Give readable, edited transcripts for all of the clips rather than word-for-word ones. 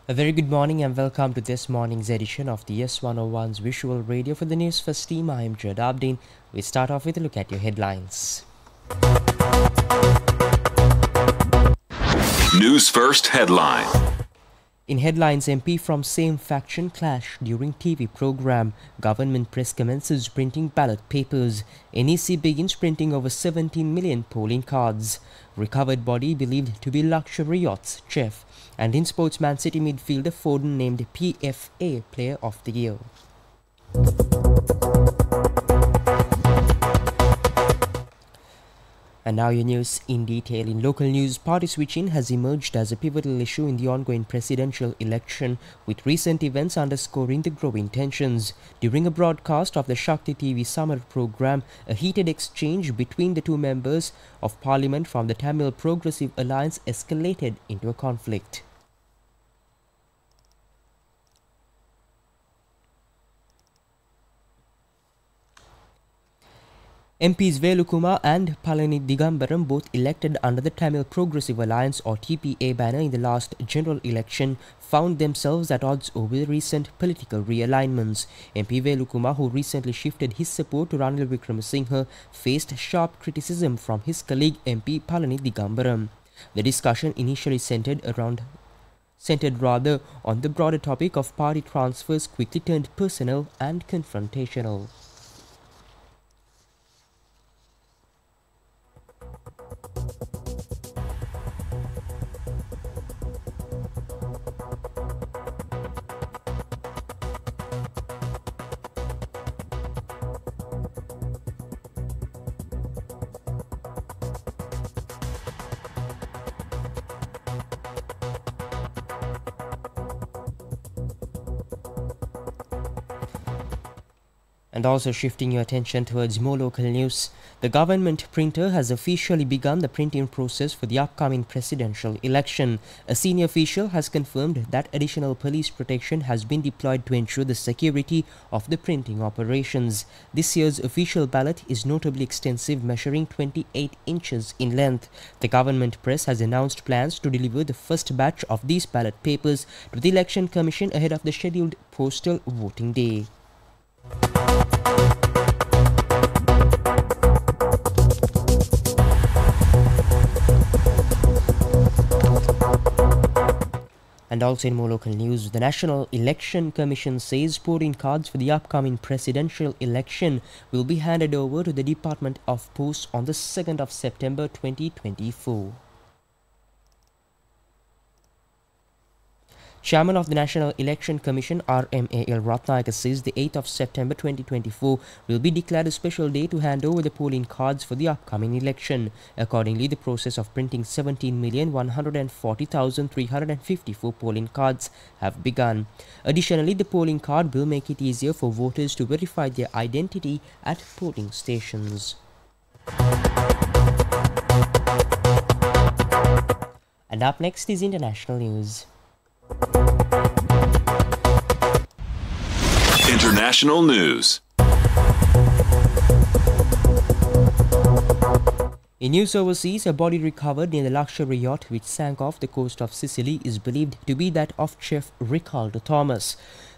A very good morning and welcome to this morning's edition of the YES101's Visual Radio for the Newsfirst team. I am Jadabdin. We start off with a look at your headlines. Newsfirst headline. In headlines, MP from same faction clash during TV program. Government press commences printing ballot papers. NEC begins printing over 17 million polling cards. Recovered body believed to be luxury yachts chef. And in sports, Man City midfielder Foden named PFA Player of the Year. And now your news in detail. In local news, party switching has emerged as a pivotal issue in the ongoing presidential election, with recent events underscoring the growing tensions. During a broadcast of the Shakti TV summer program, a heated exchange between the two members of parliament from the Tamil Progressive Alliance escalated into a conflict. MPs Velukuma and Palani Digambaram, both elected under the Tamil Progressive Alliance or TPA banner in the last general election, found themselves at odds over the recent political realignments. MP Velukuma, who recently shifted his support to Ranil Wickremesinghe, faced sharp criticism from his colleague MP Palani Digambaram. The discussion initially centered rather on the broader topic of party transfers, quickly turned personal and confrontational. And also shifting your attention towards more local news, the government printer has officially begun the printing process for the upcoming presidential election. A senior official has confirmed that additional police protection has been deployed to ensure the security of the printing operations. This year's official ballot is notably extensive, measuring 28 inches in length. The government press has announced plans to deliver the first batch of these ballot papers to the Election Commission ahead of the scheduled postal voting day. And also in more local news, the National Election Commission says polling cards for the upcoming presidential election will be handed over to the Department of Post on the 2nd of September 2024. Chairman of the National Election Commission RMAL Ratnayaka says the 8th of September 2024 will be declared a special day to hand over the polling cards for the upcoming election. Accordingly, the process of printing 17,140,354 polling cards have begun. Additionally, the polling card will make it easier for voters to verify their identity at polling stations. And up next is international news. International news. In news overseas, a body recovered near the luxury yacht which sank off the coast of Sicily is believed to be that of chef Ricardo Thomas.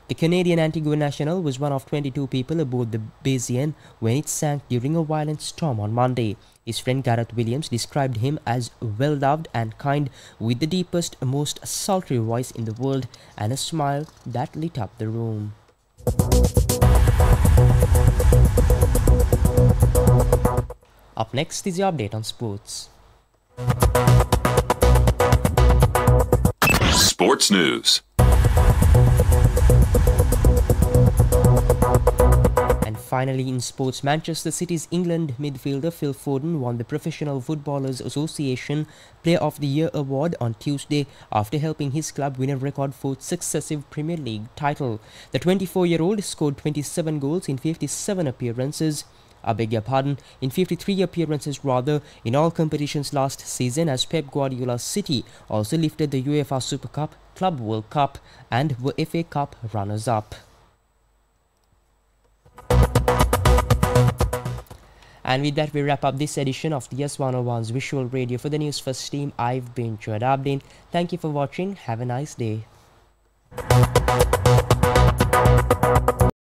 The Canadian Antigua national was one of 22 people aboard the Bayesian when it sank during a violent storm on Monday. His friend Gareth Williams described him as well-loved and kind, with the deepest, most sultry voice in the world and a smile that lit up the room. Up next is your update on sports. Sports news. And finally in sports, Manchester City's England midfielder Phil Foden won the Professional Footballers Association Player of the Year award on Tuesday after helping his club win a record 4th successive Premier League title. The 24-year-old scored 27 goals in 57 appearances. In 53 appearances in all competitions last season, as Pep Guardiola's City also lifted the UEFA Super Cup, Club World Cup and were FA Cup runners-up. And with that, we wrap up this edition of the YES101's Visual Radio for the Newsfirst team. I've been Jadabdin. Thank you for watching. Have a nice day.